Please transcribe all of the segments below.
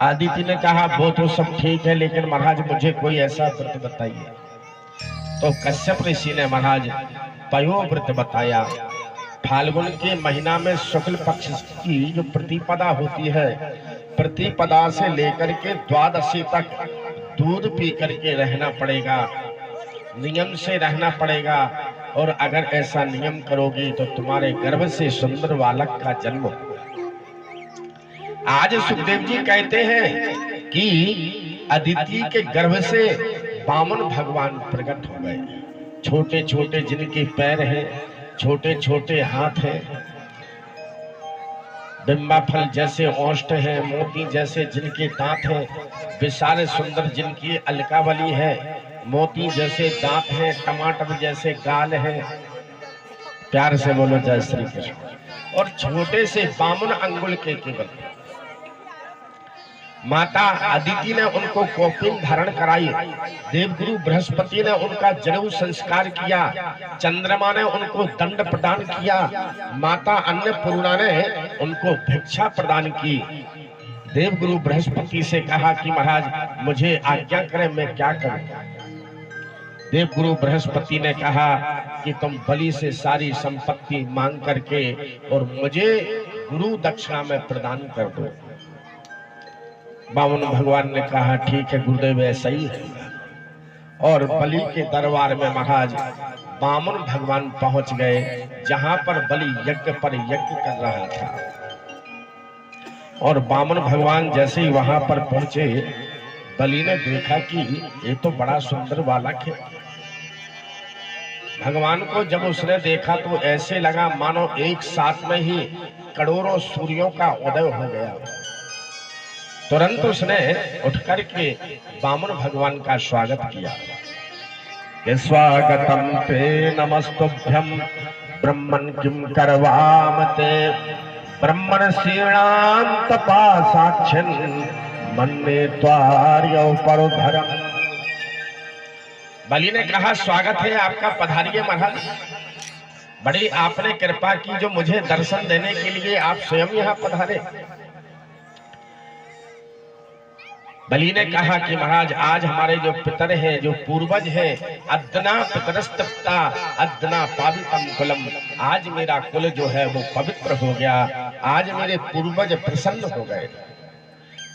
आदित्य ने कहा वो तो सब ठीक है, लेकिन महाराज मुझे कोई ऐसा व्रत बताइए। तो कश्यप ऋषि ने महाराज पयो व्रत बताया। फाल्गुन के महीना में शुक्ल पक्ष की जो प्रतिपदा होती है, प्रतिपदा से लेकर के द्वादशी तक दूध पी करके रहना पड़ेगा, नियम से रहना पड़ेगा। और अगर ऐसा नियम करोगी तो तुम्हारे गर्भ से सुंदर बालक का जन्म। आज सुखदेव जी कहते हैं कि अदिति के गर्भ से वामन भगवान प्रकट हो गए। छोटे छोटे जिनके पैर हैं, छोटे छोटे हाथ हैं, बिंबा फल जैसे ओष्ठ है, मोती जैसे जिनके दांत हैं, विशाल सुंदर जिनकी अलकावली है, मोती जैसे दांत हैं, टमाटर जैसे गाल है। प्यार से बोलो जय श्री कृष्ण। और छोटे से बामन अंगुल के केवल। माता अदिति ने उनको कौपीन धारण कराई, देवगुरु बृहस्पति ने उनका जनेऊ संस्कार किया, चंद्रमा ने उनको दंड प्रदान किया, माता अन्नपूर्णा ने उनको भिक्षा प्रदान की। देवगुरु बृहस्पति से कहा कि महाराज मुझे आज्ञा करें, मैं क्या करूं। देवगुरु बृहस्पति ने कहा कि तुम बलि से सारी संपत्ति मांग करके और मुझे गुरु दक्षिणा में प्रदान कर दो। वामन भगवान ने कहा ठीक है गुरुदेव, ऐसा ही है। और बलि के दरबार में महाराज वामन भगवान पहुंच गए, जहां पर बलि यज्ञ पर यज्ञ कर रहा था। और वामन भगवान जैसे ही वहां पर पहुंचे, बलि ने देखा कि ये तो बड़ा सुंदर बालक है। भगवान को जब उसने देखा तो ऐसे लगा मानो एक साथ में ही करोड़ों सूर्यों का उदय हो गया। तुरंत उसने उठकर के वामन भगवान का स्वागत किया कि स्वागतम ते नमस्तुभ्यम ब्रह्मन् किं करवामते ब्रह्मण श्रीणाम तपासाक्षिन् मन्ये त्वार्यौ परोधरम्। बलि ने कहा स्वागत है आपका, पधारिए महाराज। बड़ी आपने कृपा की जो मुझे दर्शन देने के लिए आप स्वयं यहाँ पधारे। बलि ने कहा कि महाराज आज हमारे जो पितर हैं, जो पूर्वज हैं, अदना पितरस्तप्ता अदना पावितम कुलम, आज मेरा कुल जो है वो पवित्र हो गया। आज मेरे पूर्वज प्रसन्न हो गए।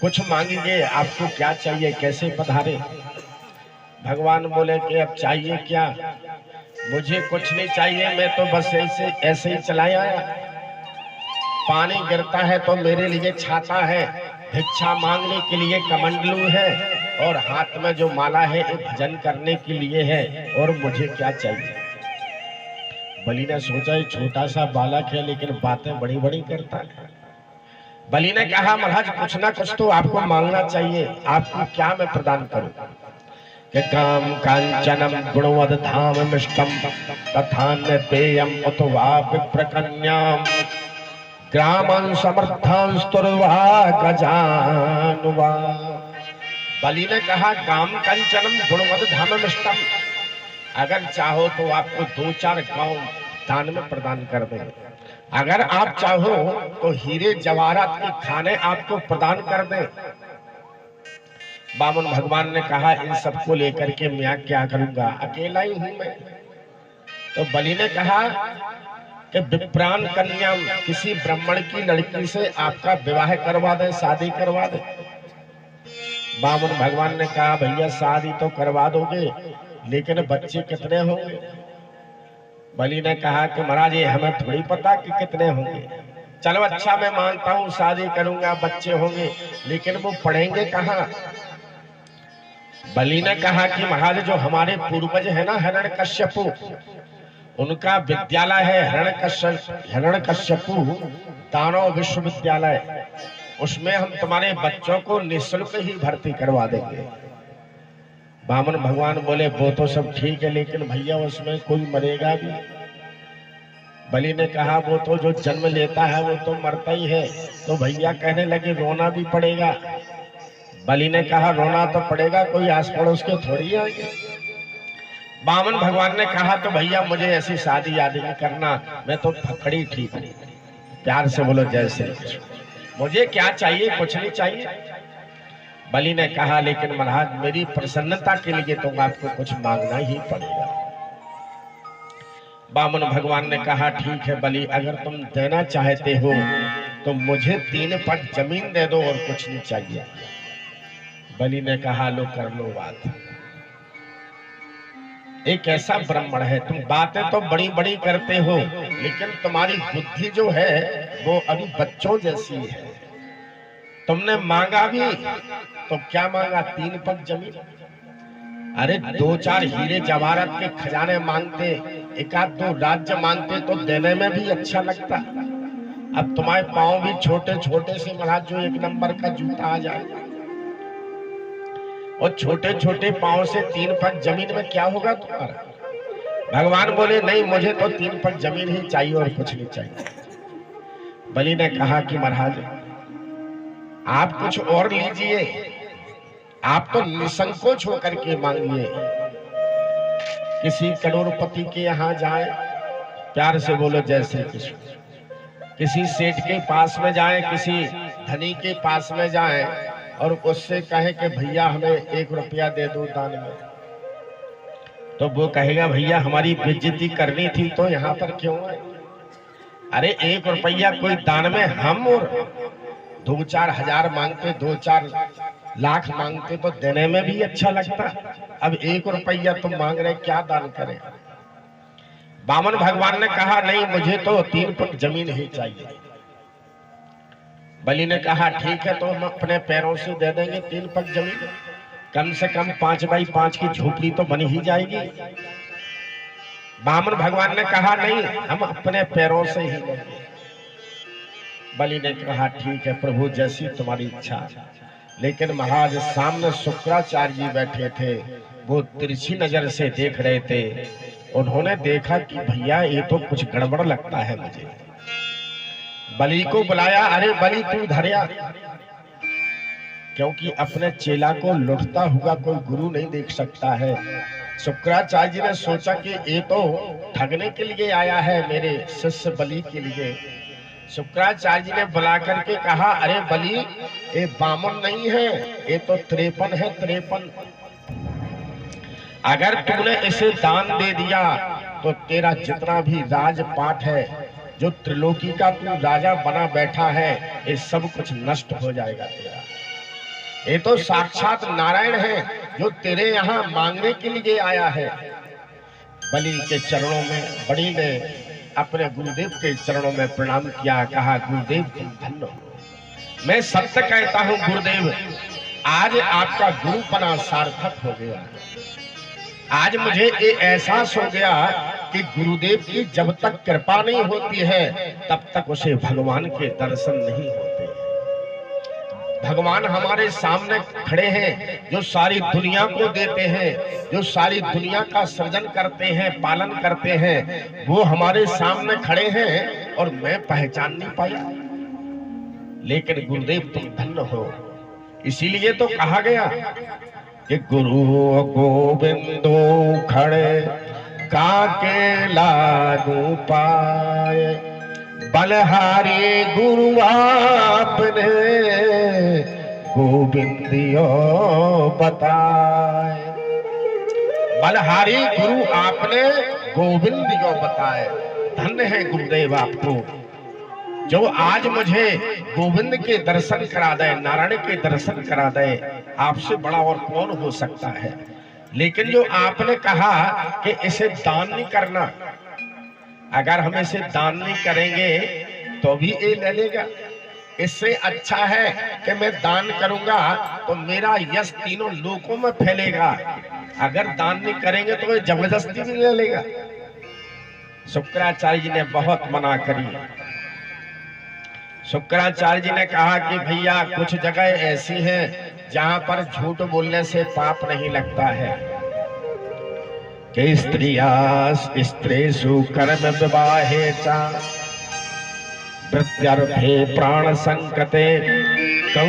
कुछ मांगेंगे, आपको क्या चाहिए, कैसे पधारे। भगवान बोले कि अब चाहिए क्या। मुझे कुछ नहीं चाहिए, मैं तो बस ऐसे ही चलाया आया। पानी गिरता है तो मेरे लिए छाता है, भिक्षा मांगने के लिए कमंडलू है, और हाथ में जो माला है ये भजन करने के लिए है। और मुझे क्या चाहिए। बलि ने सोचा ये छोटा सा बालक है लेकिन बातें बड़ी बड़ी करता है। बलि ने कहा महाराज कुछ ना कुछ तो आपको मांगना चाहिए, आपको क्या मैं प्रदान करूं। कि काम कांचनम गुणवद धाम मिष्टम तथान्य पेयम उतवा विप्रकन्याम ग्रामं समर्थां स्तुर्वा गजानुवा। बलि ने कहा काम कंचनम गुणवद धाम मिष्टम, अगर चाहो तो आपको 2-4 गांव दान में प्रदान कर दें। अगर आप चाहो तो हीरे जवाहरात के खाने आपको प्रदान कर दें। वामन भगवान ने कहा इन सबको लेकर के मैं क्या करूंगा, अकेला ही हूं मैं। तो बलि ने कहा कि विप्रान कन्या, किसी ब्राह्मण की लड़की से आपका विवाह करवा दे, शादी करवा दे। वामन भगवान ने कहा भैया शादी तो करवा दोगे लेकिन बच्चे कितने होंगे। बलि ने कहा कि महाराज ये हमें थोड़ी पता कि कितने होंगे। चलो अच्छा मैं मानता हूँ शादी करूंगा, बच्चे होंगे, लेकिन वो पढ़ेंगे कहाँ। बलि ने कहा कि महाराज जो हमारे पूर्वज है ना हिरण्यकश्यपु, उनका विद्यालय है हिरण्यकश्यपु दानव विश्वविद्यालय, उसमें हम तुम्हारे बच्चों को निःशुल्क ही भर्ती करवा देंगे। वामन भगवान बोले वो तो सब ठीक है लेकिन भैया उसमें कोई मरेगा भी। बलि ने कहा वो तो जो जन्म लेता है वो तो मरता ही है। तो भैया कहने लगे रोना भी पड़ेगा। बलि ने कहा रोना तो पड़ेगा, कोई आस पड़ोस के थोड़ी आएंगे। वामन भगवान ने कहा तो भैया मुझे ऐसी शादी याद नहीं करना, मैं तो फकड़ी ठीक हूँ। प्यार से बोलो जय श्री कृष्ण। मुझे क्या चाहिए, कुछ नहीं चाहिए। बलि ने कहा लेकिन महाराज मेरी प्रसन्नता के लिए तो आपको कुछ मांगना ही पड़ेगा। वामन भगवान ने कहा ठीक है बलि, अगर तुम देना चाहते हो तो मुझे 3 पट जमीन दे दो और कुछ नहीं चाहिए। बलि ने कहा लो कर लो बात। एक ऐसा ब्राह्मण है, तुम बातें तो बड़ी बड़ी करते हो लेकिन तुम्हारी बुद्धि जो है वो अभी बच्चों जैसी है। तुमने मांगा भी तो क्या मांगा? 3 पट जमीन। अरे 2-4 हीरे जवाहरात के खजाने मांगते, 1-2 राज्य मांगते तो देने में भी अच्छा लगता। अब तुम्हारे पांव भी छोटे छोटे से महाराज जो 1 नंबर का जूता आ जाए, और छोटे छोटे पांव से 3 पट जमीन में क्या होगा तुम्हारा? भगवान बोले नहीं, मुझे तो 3 पट जमीन ही चाहिए और कुछ नहीं चाहिए। बलि ने कहा कि महाराज आप कुछ और लीजिए, आप तो निसंकोच होकर के मांगिए। किसी करोड़पति के यहाँ जाए, प्यार से बोलो जय श्री कृष्ण। किसी सेठ के पास में जाए, किसी धनी के पास में जाए और उससे कहे कि भैया हमें 1 रुपया दे दो दान में, तो वो कहेगा भैया हमारी बेइज्जती करनी थी तो यहाँ पर क्यों आए? अरे 1 रुपया कोई दान में, हम और 2-4 हजार मांगते, 2-4 लाख मांगते तो देने में भी अच्छा लगता। अब 1 रुपया तुम मांग रहे, क्या दान करें? वामन भगवान ने कहा नहीं, मुझे तो 3 पट जमीन ही चाहिए। बलि ने कहा ठीक है, तो हम अपने पैरों से दे देंगे 3 पट जमीन। कम से कम 5x5 की झोपड़ी तो बन ही जाएगी। वामन भगवान ने कहा नहीं, हम अपने पैरों से ही देंगे। बलि ने कहा ठीक है प्रभु, जैसी तुम्हारी इच्छा। लेकिन महाराज सामने शुक्राचार्य जी बैठे थे, वो तिरछी नजर से देख रहे थे। उन्होंने देखा कि भैया ये तो कुछ गड़बड़ लगता है मुझे। बलि को बुलाया, अरे बलि तू इधर आ, क्योंकि अपने चेला को लुटता हुआ कोई गुरु नहीं देख सकता है। शुक्राचार्य जी ने सोचा कि ये तो ठगने के लिए आया है मेरे शिष्य बलि के लिए। शुक्राचार्य जी ने बुला करके कहा अरे बलि, ये बामन नहीं है, ये तो 53 है, 53। अगर तूने इसे दान दे दिया तो तेरा जितना भी राजपाट है, जो त्रिलोकी का तू राजा बना बैठा है, ये सब कुछ नष्ट हो जाएगा तेरा। ये तो साक्षात नारायण है जो तेरे यहाँ मांगने के लिए आया है। बलि के चरणों में, बलि ने अपने गुरुदेव के चरणों में प्रणाम किया, कहा गुरुदेव तुम धन्य हो। मैं सत्य कहता हूँ गुरुदेव, आज आपका गुरुपना सार्थक हो गया। आज मुझे ये एहसास हो गया कि गुरुदेव की जब तक कृपा नहीं होती है तब तक उसे भगवान के दर्शन नहीं होते। भगवान हमारे सामने खड़े हैं, जो सारी दुनिया को देते हैं, जो सारी दुनिया का सृजन करते हैं, पालन करते हैं, वो हमारे सामने खड़े हैं और मैं पहचान नहीं पाया। लेकिन गुरुदेव तुम धन्य हो। इसीलिए तो कहा गया कि गुरु गोविंदो खड़े काके लागू पाए, बलहारी गुरु आपने गोविंदियो बताए। बलहारी गुरु आपने गोविंदियो बताए। धन्य है गुरुदेव आपको, जो आज मुझे गोविंद के दर्शन करा दे, नारायण के दर्शन करा दे। आपसे बड़ा और कौन हो सकता है। लेकिन जो आपने कहा कि इसे दान नहीं करना, अगर हम इसे दान नहीं करेंगे तो भी ये ले लेगा। इससे अच्छा है कि मैं दान करूंगा तो मेरा यश तीनों लोकों में फैलेगा। अगर दान नहीं करेंगे तो ये जबरदस्ती भी ले लेगा। शुक्राचार्य जी ने बहुत मना करी। शुक्राचार्य जी ने कहा कि भैया कुछ जगह ऐसी हैं जहां पर झूठ बोलने से पाप नहीं लगता है। कि स्त्रीषु कर्म विवाहे च वृत्त्यर्थे प्राण संकते कौ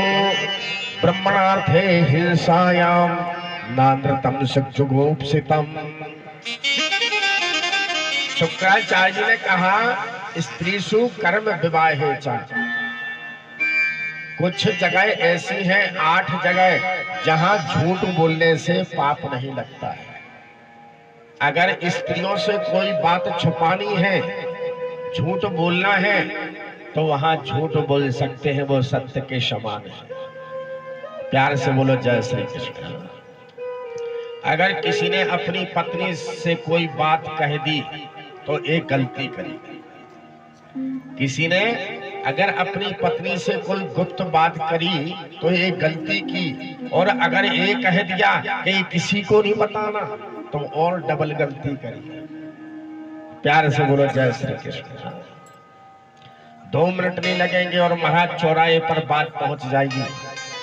ब्रह्मणार्थे हिंसायाम नानृतम सुजुगोप्सितम। शुक्राचार्य जी ने कहा स्त्रीषु कर्म विवाहे च, कुछ जगह ऐसी हैं 8 जगह जहां झूठ बोलने से पाप नहीं लगता है। अगर स्त्रियों से कोई बात छुपानी है, झूठ बोलना है, तो वहां झूठ बोल सकते हैं, वो सत्य के समान है। प्यार से बोलो जय श्री कृष्ण। अगर किसी ने अपनी पत्नी से कोई बात कह दी तो एक गलती करी। किसी ने अगर अपनी पत्नी से कोई गुप्त बात करी तो एक गलती की, और अगर ये कह दिया कि किसी को नहीं बताना तो और डबल गलती करी। प्यार से बोलो जय श्री कृष्ण। 2 मिनट नहीं लगेंगे और महाराज चौराहे पर बात पहुंच जाएगी।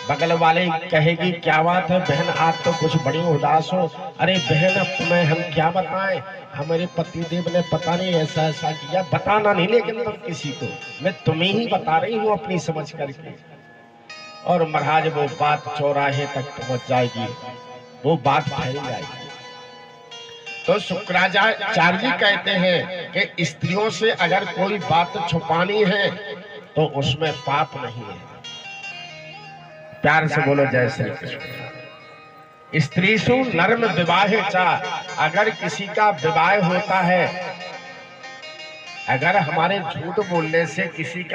बगल वाले कहेगी क्या बात है बहन, आप तो कुछ बड़ी उदास हो। अरे बहन, अब मैं हम क्या बताएं, हमारे पतिदेव ने पता नहीं ऐसा ऐसा किया। बताना नहीं लेकिन तुम किसी को, मैं तुम्हें ही बता रही हूँ अपनी समझ करके। और महाराज वो बात चौराहे तक पहुंच जाएगी, वो बात फैल जाएगी। तो शुक्राचार्य जी कहते हैं कि स्त्रियों से अगर कोई बात छुपानी है तो उसमें पाप नहीं है। प्यार से बोलो जय श्री कृष्ण। स्त्रीषु नर्म विवाहे चा, अगर किसी का विवाह होता है, अगर हमारे झूठ बोलने से किसी का